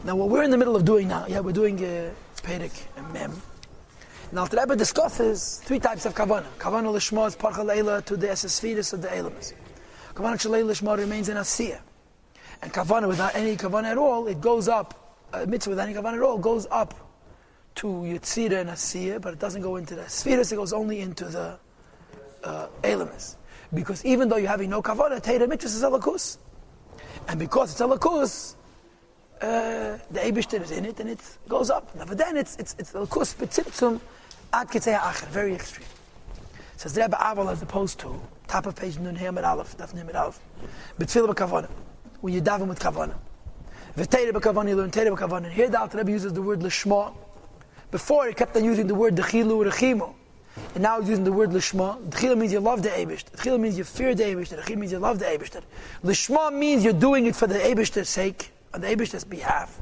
Now, what we're in the middle of doing now, we're doing Perek and Mem. Now, the Rebbe discusses three types of kavanah. Kavanah l'shma is parcha leila to the esespheres of the elamas. Kavanah shalei l'shma remains in asiyah. And kavanah without any kavanah at all, it goes up. Mitzvah without any kavanah at all goes up to Yetzirah and asiyah, but it doesn't go into the spheres, it goes only into the elamas. Because even though you're having no kavanah, Teira mitzvah is alakus. And because it's alakus, the Eibishter is in it and it goes up. Now, but then it's alakus b'tzimtzum ad kitzei ha'acher, very extreme. It says the Rebbe Aval as opposed to, top of page Nun Hei Aleph, Daf Nun Aleph, b'tfilah b'kavanah, when you daven with kavanah. V'teira b'kavanah, you learn teira b'kavanah. Here the Alter Rebbe uses the word l'shma. Before he kept on using the word dechilu rechimu. And now he's using the word lishma. Dechila means you love the Eibishter. Dechila means you fear the Eibishter. Dechila means you love the Eibishter. Lishma means you're doing it for the Eibishter's sake, on the Eibishter's behalf.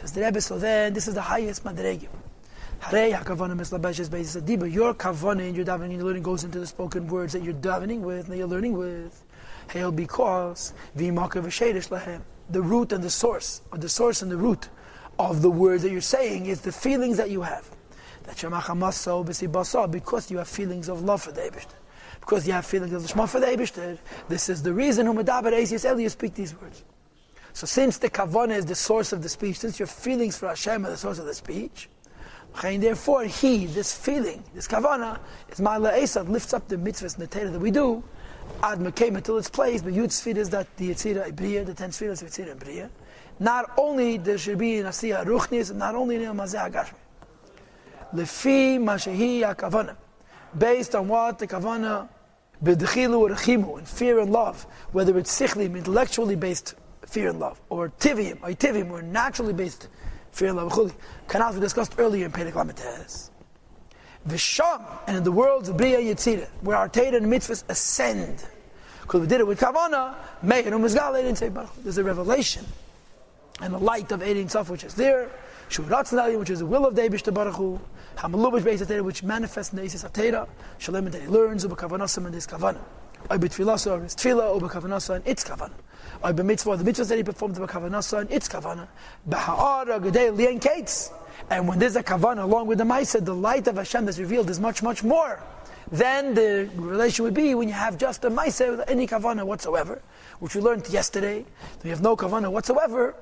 Says the Rebbe, so then this is the highest madregim. Harei hakavana mislabeshes beis adiba. Your kavanah in your davening, your learning goes into the spoken words that you're davening with, that you're learning with. Hail because v'imaka v'sheidish lahem. The root and the source, or the source and the root of the words that you're saying is the feelings that you have. Because you have feelings of love for the Eibishter. Because you have feelings of Shema for the Eibishter. This is the reason who medaber eis yisrael you speak these words. So since the kavanah is the source of the speech, since your feelings for Hashem are the source of the speech, therefore this feeling, this kavanah, is ma'ala esad, lifts up the mitzvahs and the Torah that we do, ad mekem until it's placed, but yud sfir is that the Yetzirah Ibriya, the 10 sfiras of Yetzirah Ibriya. Not only there should be in Asiyah Ruchnis, and not only in Mazeh HaGashmi. Lefi mashehi hakavana, based on what the kavana b'dechilu or rechimu, in fear and love, whether it's sichlim, intellectually based fear and love, or tivim, or naturally based fear and love. Canals we discussed earlier in Perek Lametes. V'sham, and in the worlds of Bria Yetzirah, where our Torah and mitzvahs ascend, because we did it with kavana, meir umizgal didn't say baruch. There's a revelation and the light of Ein Sof which is there. Which is the will of the Eibishter Baruch Hu, Hamalubish Beis HaTorah, which manifests in the Eisis HaTorah, Shalem that he learns, Ubekavanasa and his Kavanah. Or B'tfilasa or his Tfilah, Ubekavanasa and its Kavanah. Or B'mitzvah, the mitzvahs that he performs, Ubekavanasa and its Kavanah. B'ha'ara, Gedei, Lien Kates. And when there's a Kavanah along with the Maisa, the light of Hashem that's revealed is much, much more than the relation would be when you have just a Maisa without any Kavanah whatsoever, which we learned yesterday. If you have no Kavanah whatsoever,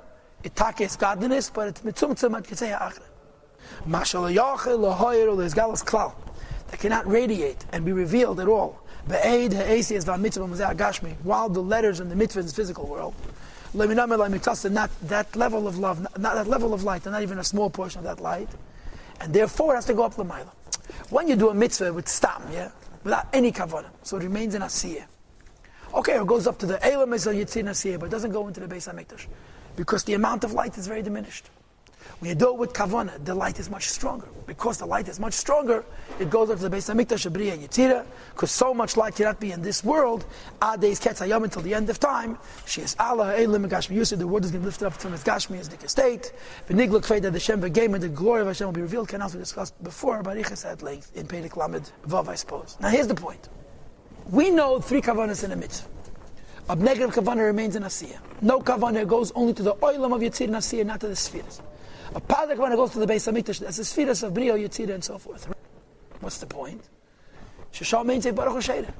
it takes godliness, but it's mitzumtzum at kitzei ha'achra. Mashal yachel lahoyer le'izgalas klal, that cannot radiate and be revealed at all. Be'ed ha'esis v'amitzvah mazeh ha'gashmi, while the letters and the mitzvahs in the physical world. Le'minam ela'mitasa, not that level of love, not that level of light, and not even a small portion of that light. And therefore it has to go up l'mayla. When you do a mitzvah with stam, without any kavanah, so it remains in asiyah. Okay, it goes up to the elam is yitzir asiyah, but it doesn't go into the Beis HaMikdash. Because the amount of light is very diminished. When you do it with kavanah, the light is much stronger. Because the light is much stronger, it goes up to the Beis HaMikdash, Bria and Yetzirah, because so much light cannot be in this world, Adei's Ketz Hayam until the end of time, she is Allah, Eilim, Gashmi Yossi, the word is going to lift up from its Gashmi, as the state, V'nigluk Feda, the Shem V'game, and the glory of Hashem will be revealed, can also be discussed before, Barichas at length, in Perek Lamed Vav, I suppose. Now here's the point. We know 3 kavanahs in a mitzvah. A negative kavanah remains in asiyah. No kavanah goes only to the oilam of Yetzirah and asiyah, not to the spheres. A positive kavanah goes to the Beis HaMikdash, that's the spheres of Brio, Yetzirah, and so forth. What's the point? Sheshal means a Baruch HaSheirah.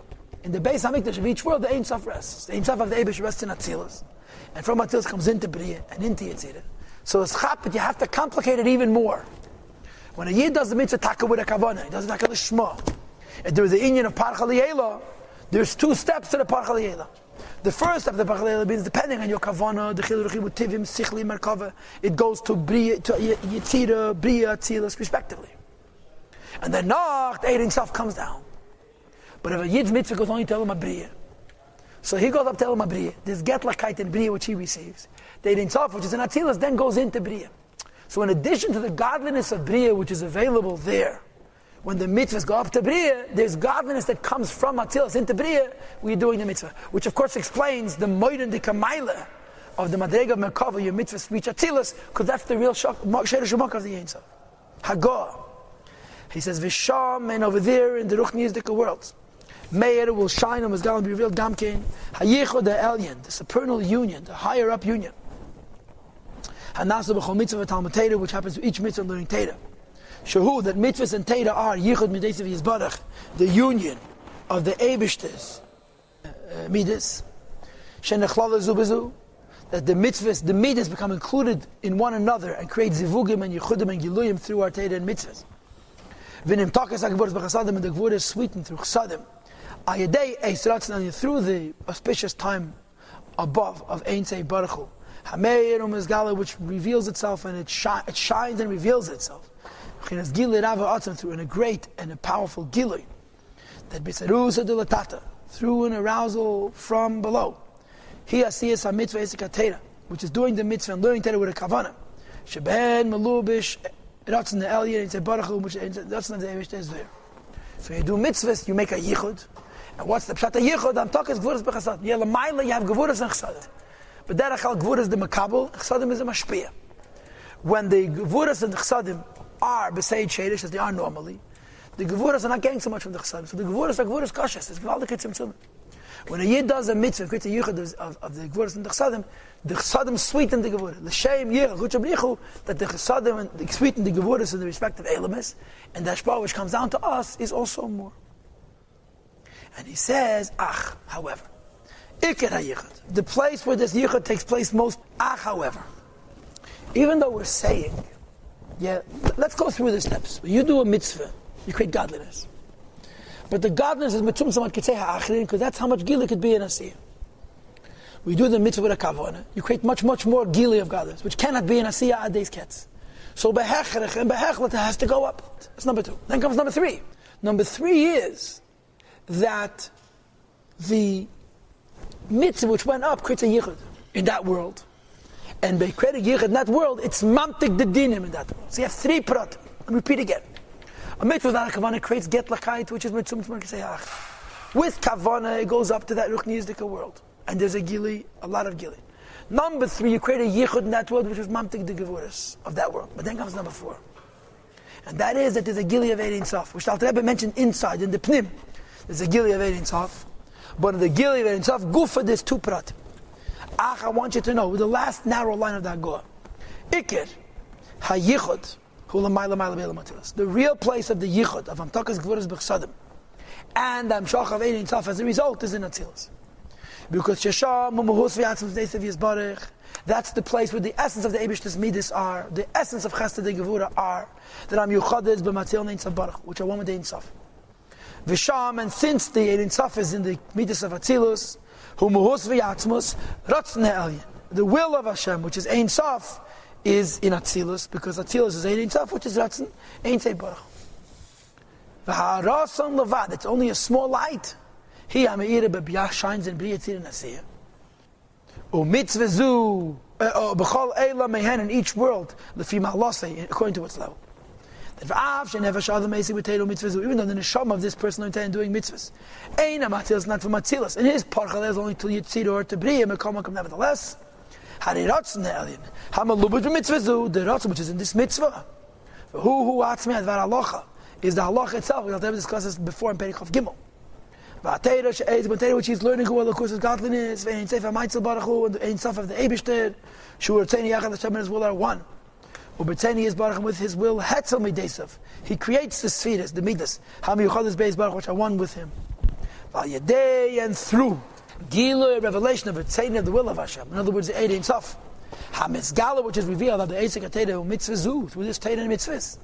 In the Beis HaMikdash of each world, the Ein Sof rests. The Ein Sof of the Eibush rests in Atzilus. And from Atzilus comes into Bria and into Yetzirah. So it's chap, you have to complicate it even more. When a Yid does the mitzvah taka with a kavanah, he does it taka l'shma. If there's the inyan of Parcha L'Yela, there's 2 steps to the Parcha L'Yela. The first step of the Parcha L'Yela means depending on your kavanah, the chil rechimu tivim, sichli, merkava, it goes to Bria, to Yetzirah, Bria, Atzilus, respectively. And then Nacht, Ein Sof comes down. But if a Yid's mitzvah goes only to Elam Bria, so he goes up to Elam Bria, there's Getlakite in Bria which he receives. The Ein Sof, which is in Atzilus, then goes into Bria. So in addition to the godliness of Bria, which is available there, when the mitzvahs go up to Bria, there's godliness that comes from Atzilus into Bria, we're doing the mitzvah. Which of course explains the Moiden de Kamaila of the Madrega of Merkava, your mitzvahs reach Atzilus, because that's the real Sherish Shumak of the Ein Sof. Hagah. He says, Visham, and over there in the Ruchnizdika worlds, Meir will shine and Mizgal and be revealed, Gamkein, Hayichod the Elyon, the supernal union, the higher up union. Hanasu b'chol mitzvah v'talmud Torah, which happens to each mitzvah learning Torah. Shahu, that mitzvahs and Torah are yichud midaysav yizbarach, the union of the Eibishter's midas. Shenechlala zubazu, that the mitzvahs, the midas become included in one another and create zivugim and yichudim and giluyim through our Torah and mitzvahs. V'nim takas ha'gevuras b'chasadim, and the gevurah is sweetened through chasadim. Ayadei eis ratzon, through the auspicious time above of Ein Sei Baruch Hu. Hameir u'mezgala, which reveals itself and it shines and reveals itself. Through in a great and a powerful gilui, that b'tzarusa dilatata, through an arousal from below. He asiyas ha-mitzvah esik ha-Torah, which is doing the mitzvah and learning Torah with a kavanah. Sheben melubish ratzon ha'elyon Ein Sei Baruch Hu, which ratzon of the Eibishter is there. So when you do mitzvahs, you make a yichud. And what's the pshat ha-yichud? I'm talking gevuras b'chasad. You have gevuras and chasad. But derechal gevuras the makabel, chasadim is a mashpia. When the gevuras and the chasadim are b'seid shadish, as they are normally, the gevuras are not getting so much from the chasadim. So the gevuras are gevuras kashas. It's gevaldik tzimtzum. When a yid does a mitzvah, creates a yichud of the gevuras and the chasadim sweeten the gevuras. L'shem yichud kuchabrichu, that the chasadim and sweeten the gevuras in the respective elemis, and the hashpah which comes down to us is also more. And he says, however, ikar ha-yichud, the place where this yichud takes place most, however, even though we're saying, let's go through the steps. When you do a mitzvah, you create godliness. But the godliness is mitzvah someone could say ha'achrin, because that's how much gili could be in asiyah. We do the mitzvah with a kavanah, you create much, much more gili of godliness, which cannot be in asiyah aday's ketz. So behechrech and behechlet has to go up. That's number 2. Then comes number 3. Number 3 is that the mitzvah which went up creates a yichud in that world. And by creating yichud in that world, it's mamtik the dinim in that world. So you have 3 prat. I'll repeat again. A mitzvah without a kavanah creates get lakait, which is mitzvah kesayach. With kavanah, it goes up to that ruchni yizdika world. And there's a gili, a lot of gili. Number 3, you create a yichud in that world, which is mamtik the gevuras of that world. But then comes number 4. And that is that there's a gili of Ein Sof, which the Alter Rebbe mentioned inside, in the pnim. There's a gili of Ein Sof. But in the gili of Ein Sof, gufa, there's 2 prat. I want you to know, with the last narrow line of that goa, ikir, ha-yichud, the real place of the yichud, of Amtakas Gvuras B'Chsadim, and Amshach of Ein Sof, as a result, is in Atzilus. Because Shesham, Mumuhus V'yatzim V'neisav Yizbarech, that's the place where the essence of the Eibishter's Midas are, the essence of Chesed the Gevura are, that Am Yuchadez B'Matzil Ein Sof Barach, which are one with the Ein Sof. V'sham, and since the Ein Sof is in the Midas of Atzilus, Humuhus V'yatzmus, Ratzon Ha'elyon, the will of Hashem, which is Ein Sof, is in Atzilus, because Atzilus is Ein Sof, which is Ratzon, Ein Sei Baruch. V'ha'arason levad, it's only a small light. He ha'me'ira b'biyah shines in B'riyah Tzir Nasiyah. U'mitzvah zu, b'chol eila mehen, in each world, l'fi ma'alosei, according to its level. That v'av she'never sh'adam eisi b'teilu mitzvah zu, even though the neshama of this person is doing mitzvahs, ein ha'matzilus, not from Atzilus, and his parchal is only till Yitzir or to B'riyah, mekom nevertheless, hari ratzon ha'elyon, ha'malubut b'mitzvah zu, the ratzon which is in this mitzvah, hu atzmi advar halacha, is the halacha itself. We'll have to discuss this before in Perikov Gimel. Which he's learning who of course is godliness, and Sefer Maitzil Baruch Hu, and Ein Sof of the Eibishter, Shur Tzeni Yachad Hashem and his will are one. Ubetzeni is Baruch with his will, Hetzel Midesav. He creates the spheres, the midas, Ham Yuchad is Beis Baruch, which are one with him. Vayadei, and through Gilu, revelation of Tzeni of the will of Hashem. In other words, the Ein Sof. Hamizgala, which is revealed of the Eisek HaTeira, Mitzvah Zu, through this Teira and Mitzvahs.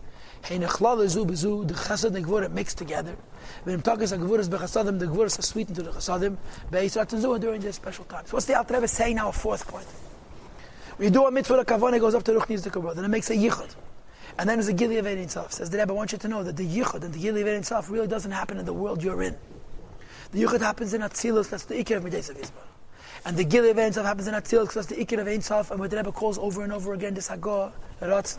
The chesed and the gevurah mixed together. When talking about gevuras bechasadim, the gevuras are sweetened to the chasadim during this special time. So what's the Alter Rebbe saying now? A 4th point. When you do a mitzvah, the kavanah goes up to Ruchni Yizdika world, and it makes a yichud. And then there's a gili of Ein Sof. Says the Rebbe, I want you to know that the yichud and the gili of Ein Sof really doesn't happen in the world you're in. The yichud happens in Atzilus, that's the ikir of Midei Yisbarach. And the gili of Ein Sof happens in Atzilus, that's the ikir of Ein Sof, and what the Rebbe calls over and over again, this hagoah, ratz.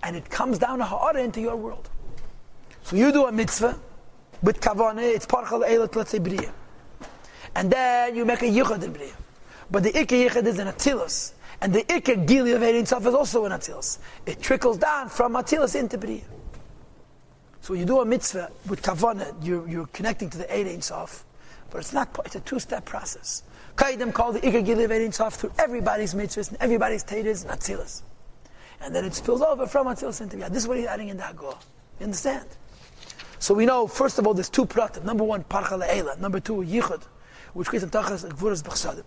And it comes down to ha'ara into your world. So you do a mitzvah with kavanah, it's parchal eilat, let's say b'riyah. And then you make a yichud in b'riyah. But the ikar yichud is in Atzilus. And the ikar gili of Ein Sof is also in Atzilus. It trickles down from Atzilus into b'riyah. So when you do a mitzvah with kavanah, you're connecting to the Ein Sof. But it's a 2-step process. Kaidem called the Iker Gili Vein Sof through everybody's mitzvahs and everybody's taters and atzilas. And then it spills over from atzilas into Yad. This is what he's adding in the Hagah. You understand? So we know, first of all, there's two pratim. Number one, Parcha Le'ela. Number two, Yichud, which creates in Tachas Gvuras B'Chsadim.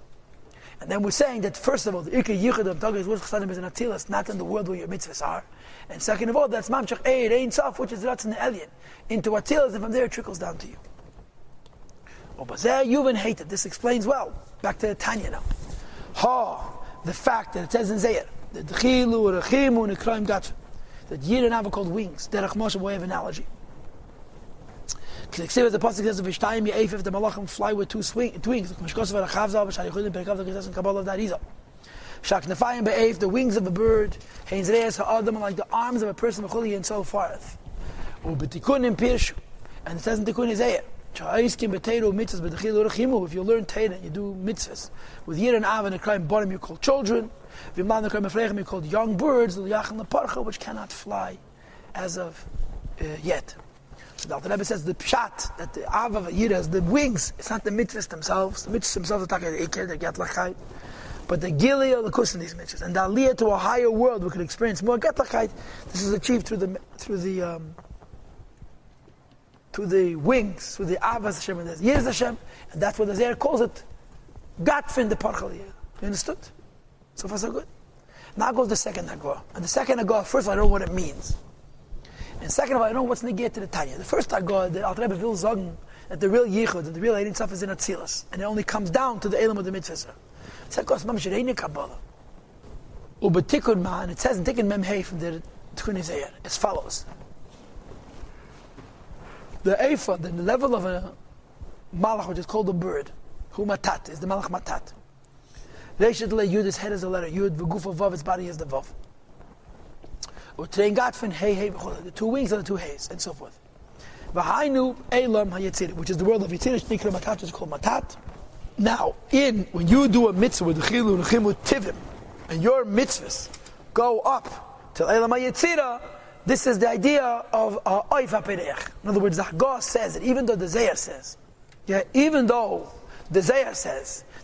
And then we're saying that, first of all, the Iker Yichud of Tachas Gvuras B'Chsadim is an atzilas, not in the world where your mitzvahs are. And second of all, that's Mamshach Eid, Ein Sof, which is Ratz in the Elyon, into atzilas, and from there it trickles down to you. Oh, but there you've been hated. This explains well. Back to Tanya now. The fact that it says in Zayir, that the Chilu, Rechimu, and Ekraim Gatv, that Yid and Ava called wings. Derech Moshe, way of analogy. Because the Pasuk says, Vishtayim Ye'ef, if the Malachim fly with two wings, Mishkos V'Rachavza, V'Sharichudim, Perikav, V'Kizas, and Kabbalah of Darizah. Shaknefayim Be'ef, the wings of a bird, Hein Zreas Ha'adam, like the arms of a person, V'chuli, and so forth. U'B'Tikun Pirshu, and it says in Tikun Zayir, if you learn Torah and you do mitzvahs with Yir and Av and Ekraim bottom, you're called children. You're called young birds, which cannot fly as of yet. So the Alter Rebbe says the pshat that the Av of Yir has the wings. It's not the mitzvahs themselves. The mitzvahs themselves are talking about the Getlachkeit, but the Gili or the Kus in these mitzvahs and the Aliyah to a higher world we can experience more Getlachkeit. This is achieved through the wings, through the Avas Hashem and the Yiras Hashem, and that's what the Zayir calls it, Gatfin the Parchal Yir. You understood? So far so good. Now goes the second Hagah. And the second Hagah, first of all, I don't know what it means. And second of all, I don't know what's negate to the Tanya. The first Hagah, the Alter Rebbe will sagen that the real Yichud, and the real Ein Sof is in Atzilas, and it only comes down to the Elam of the Mitzvah. Second is Mamish Reine Kabbalah. Ubetikun Ma, and it says in Tikkun Mem Hey from the Tikkun Zayir, as follows. The Eifa, the level of a Malach, which is called a bird, Hu Matat, is the Malach Matat. Reishet Le Yud, his head is the letter Yud, V'guf Vav, its body is the Vav. Utrein Gatfin, Hey, Hey, the two wings are the two Heys, and so forth. V'hainu Eilam HaYetzirah, which is the world of Yetzirah, Shnikra Matat, which is called Matat. Now, when you do a mitzvah with the Chilu, Nechimu, Tivim, and your mitzvahs go up till Eilam HaYetzirah, this is the idea of Oif HaPerech. In other words, the Hagah says that even though the Zayir says,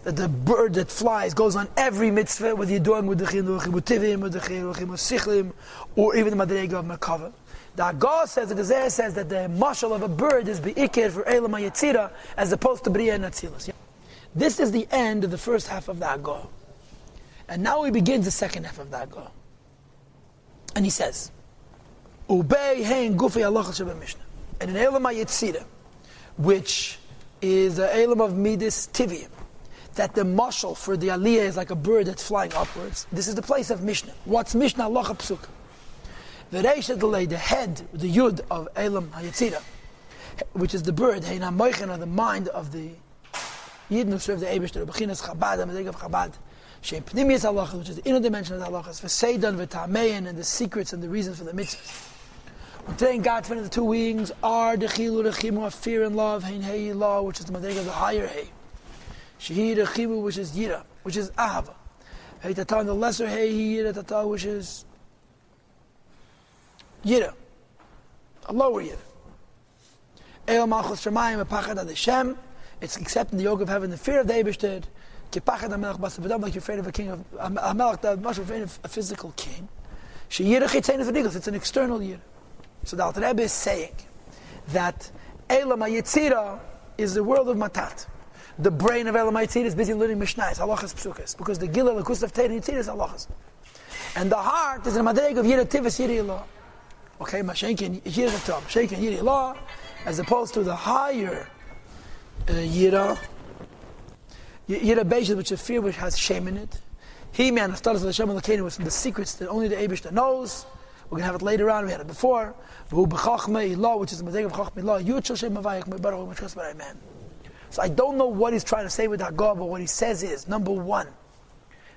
that the bird that flies goes on every mitzvah, whether you're doing with the Chinuch, with Tivim, with the Chinuch, with Sichlim, or even the Madrega of Merkava. The Hagah says, that the Zayir says that the mashal of a bird is Be'ikir for Eilam HaYetzirah as opposed to B'riya and Atzilas. This is the end of the first half of the Hagah. And now he begins the second half of the Hagah. And he says, Ubei hein gufi halacha sheba Mishnah. And in Elam HaYetzirah, which is the Elam of Midas Tiviyim, that the mashal for the Aliyah is like a bird that's flying upwards. This is the place of Mishnah. What's Mishnah? Halacha Psuk. The Reisha delay, the head, the Yud of Elam HaYetzirah, which is the bird, hein ha-moichen, or the mind of the Yidden who serve the Eibishter, Bechinas Chabad, the Madrega of Chabad, Shem Pnimiyas Halacha, which is the inner dimension of the Halachas, V'seidan v'tamein, and the secrets and the reasons for the mitzvahs. Thank God for the two wings are the Chilu, the Chimu of fear and love, Hein Hei Law, which is the Madrega of the higher Hei. Shehi the Chimu, which is Yira, which is Ahava. Hei Tata, the lesser Hei, Yira Tata, which is Yira, a lower Yira. El Malchus Shemayim, a Pachad Ad Hashem, it's accepting the yoke of heaven, the fear of the Eibishter, Ki Pachad HaMelech Bas V'dam, like you're afraid of a king, of a Melech, that much afraid of a physical king. She Yira Chitzein V'digos, it's an external Yira. So the Alter Rebbe is saying that Elam HaYetzirah is the world of Matat. The brain of Elam HaYetzirah is busy learning Mishnayos, Halachas Psukas, because the Gila, the Kus of Teir, Yetzirah is Halachas. And the heart is in the Madrega of Yira Tivus Yiri Allah. Okay, Mashenkin Yira Tom, Mashenkin Yiri Allah, as opposed to the higher Yira Beishit, which is fear, which has shame in it. He man, Haftalas Hashem Elokeinu, was from the secrets that only the Eibishter knows. We're going to have it later on. We had it before. Which is the Madrega of Chachmei Law. So I don't know what he's trying to say with Hagah, but what he says is, number one,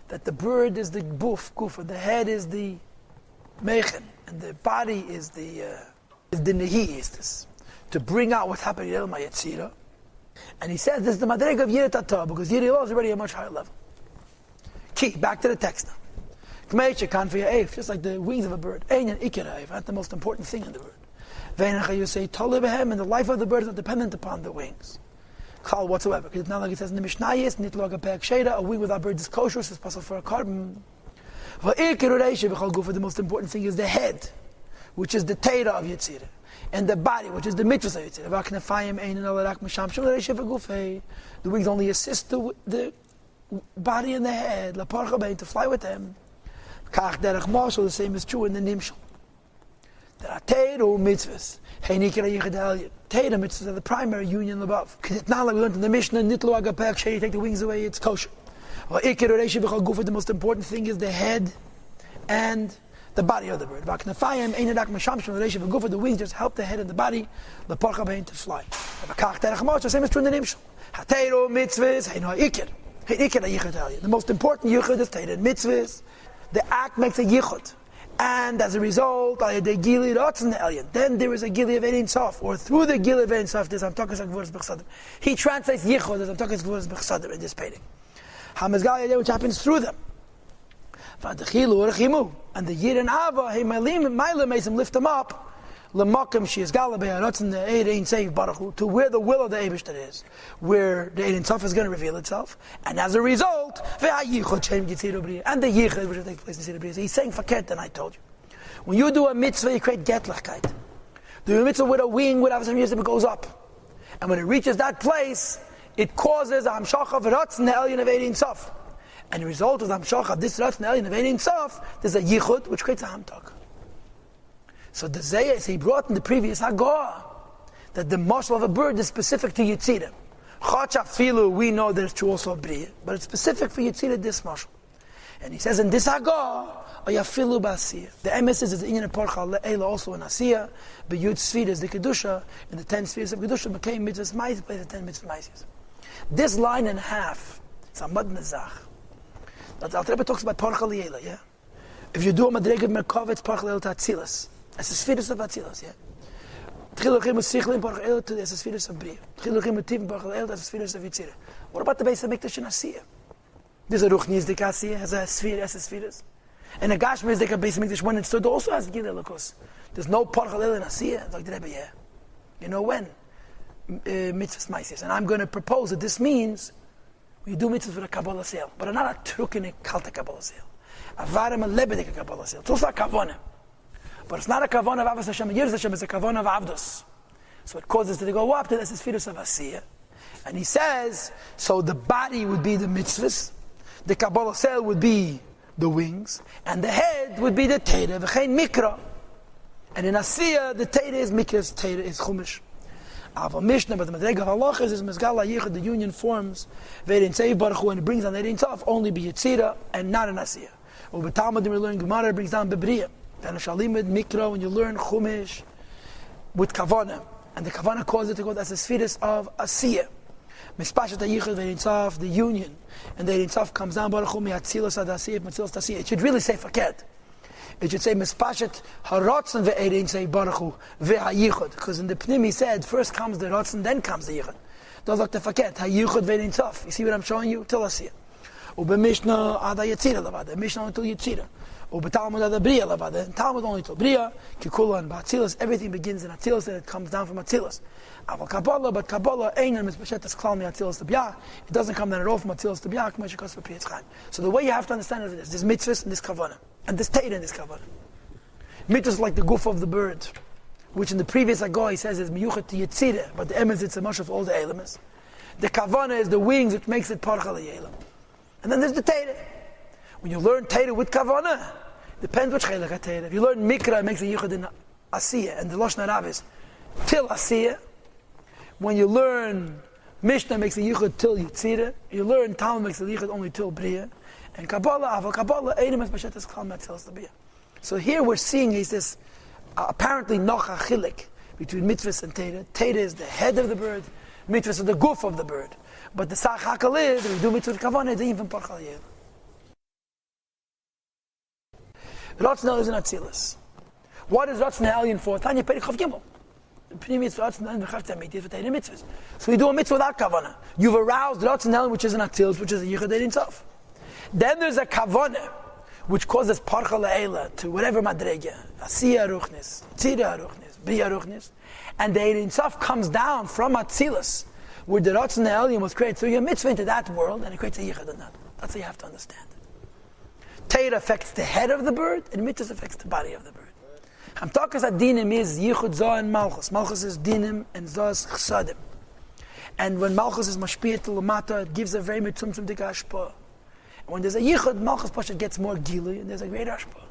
that the bird is the Gufa, the head is the Mechen, and the body is the Nehi, is this, to bring out what's happening in Elam HaYetzirah. And he says this is the Madrega of Yira Tata, because Yira Allah is already a much higher level. Back to the text now. Just like the wings of a bird. That's the most important thing in the bird. And the life of the bird is not dependent upon the wings. chal whatsoever. Because it's not like it says in the Mishnayos, nitlo agapek sheda, a wing without bird is kosher, so it's possible for a carbon. For the most important thing is the head, which is the teira of Yetzirah, and the body, which is the mitzvah of Yetzirah. The wings only assist the body and the head, to fly with them. The same is true in the nimshal. There are teira mitzvahs. Teira mitzvahs are the primary union above. Because it's not like we learned in the Mishnah, nitlo agapek shei, you take the wings away, it's kosher. The most important thing is the head and the body of the bird. The wings just help the head and the body to fly. The same is true in the nimshal. The most important yichud is teira mitzvahs. The act makes a yichud. And as a result, then there is a gili of Ein Sof, or through the gili of Ein Sof, there's Amtakas Gvuras B'Chsadim. He translates yichud as Amtakas Gvuras B'Chsadim in this painting. Hamazgal, which happens through them. And the Yid and Ava, lift them up, to where the will of the Eibishter is, where the Ein Sof is going to reveal itself, and as a result, and the Yichud which will take place in Sira. He's saying fakert, and I told you. When you do a mitzvah, you create getlichkeit. Do a mitzvah with a wing, with Avos Yosef, it goes up. And when it reaches that place, it causes a hamshach of Ratzon the Elyon of Ein Sof. And the result of the hamshach of this Ratzon the Elyon of Ein Sof, there's a Yichud which creates a hamtak. So the Zayas, he brought in the previous Hagah that the mashal of a bird is specific to Yetzirah. Chacha filu, we know that it's true also of Bria, but it's specific for Yetzirah, this mashal. And he says in this Hagah, Ayafilu ba'asiyah. The emes is the inyan of Parcha Le'ela also in Asiyah, but Yud Sfir is the Kedusha, and the 10 spheres of Kedusha became mitzvahs ma'is, plays the 10 mitzvahs ma'is. This line and a half, it's a mad nezach. The Alter Rebbe talks about Parcha Le'ela, yeah? If you do a madrega merkava, it's Parcha Le'ela Ta'atzilas. It's the spheres of Atzilas, yeah? Tchiluchim U'Sichlim Parcha Le'ela to the spheres of Bria. Tchiluchim U'Tivim Parcha Le'ela to the spheres of Yetzirah. What about the Beis HaMikdash in Asiyah? There's a Ruchni Yizdik Asiyah, has a sphere, has a spheres. And a Gashmi Yizdik Beis HaMikdash, when it stood, also has Gilei Lakos. There's no Parcha Le'ela in Asiyah. Like the Rebbe, yeah. You know when? Mitzvahs Maisis. And I'm going to propose that this means we do mitzvahs for a Kabbalah sale, but not a Trukinik Kalta Kabbalah sale. A Varim a Lebedik Kabbalah sale. It's also a Kavanah. But it's not a kavanah of Avos Hashem and Yiras Hashem, it's a kavanah of Avdos. So it causes to go up to the spheres of Asiyah. And he says, so the body would be the mitzvahs, the Kabbalah cell would be the wings, and the head would be the teira, v'chein mikra. And in Asiyah, the teira is mikra, teira is chumash. Ava Mishnah, but the Madrega of Allah is Mezgal HaYichud, the union forms, Ve'erin Tzeiv Baruch Hu, and it brings down Ein Sof, only be Yetzirah, and not in Asiyah. Over Talmud, we learn Gemara, it brings down Bebriya. And Shalimid Mikra, when you learn Chumash with Kavanah, and the Kavanah causes it to go as the spheres of Asiyah. Mispashat HaYichud Ve'erin Sof, the union, and the Ein Sof comes down Baruch Hu Mi'atzilas Ad Asiyah, Matzilas Tasiyah. It should really say Fakert. It should say Mispashat HaRotzen Ve'erin Say Baruch Hu Ve'HaYichud, because in the Pnim he said first comes the Rotzen, then comes the Yichud. Don't look the Fakert. HaYichud Ve'erin Sof. You see what I'm showing you? Till Asiyah. Ube Mishnah Ad HaYetzirah Levada. Mishnah until Yetzirah. Talmud Ad Bria Levada, and Talmud only to Bria, Kikula and Ba'atzilas, everything begins in Atzilas and it comes down from Atzilas. Aval Kabbalah, but Kabbalah ain't a mispashet as klal mi Atzilas to B'yah. It doesn't come down at all from Atzilas to B'yah, K'may Shekas V'Piyetz Chaim. So the way you have to understand it is this mitzvahs and this kavanah, and this teira and this kavanah. Mitzvahs like the goof of the bird, which in the previous Agah he says is miyuchat to Yetzirah, but the emes it's a mush of all the elements. The kavanah is the wings which makes it parcha le'elam. And then there's the teira. When you learn teira with kavanah, depends which chelik teira. If you learn mikra, it makes a yichud in Asiyah, and the Lashon Harav is till Asiyah. When you learn Mishnah, makes a yichud till Yetzirah. You learn Talmud, makes a yichud only till Bria. And Kabbalah, Aval Kabbalah, Einim Espashet is Kal Matzilas B'Bria. So here we're seeing is this apparently nocha chilik between mitzvahs and teira. Teira is the head of the bird, mitzvahs are the goof of the bird. But the sach hakal is, we do mitzvah kavanah, it's even parchal yel. Ratzon is an Atzilus. What is Ratzon Elyon for? Tanya Perek Chav Gimel. So you do a mitzvah without kavanah. You've aroused Ratzon Elyon, which is an Atzilus, which is a Yichud Ein Sof. Then there's a kavanah, which causes parcha le'ela to whatever madrega, Asiyah Ruchnis, Tzira Ruchnis, Bria Ruchnis, and the Ein Sof comes down from Atzilus Where the Ratzon Elyon was created through your mitzvah into that world, and it creates a yichud in that world. That's how you have to understand it. Torah affects the head of the bird, and mitzvah affects the body of the bird. Hamtakas Adinim is yichud Zah and Malchus. Malchus is dinim, and Zah is chsadim. And when Malchus is mashpiyat to lamata, it gives a very mitzumtzum dik hashpah. And when there's a yichud, Malchus Pashat gets more gilui, and there's a great hashpah.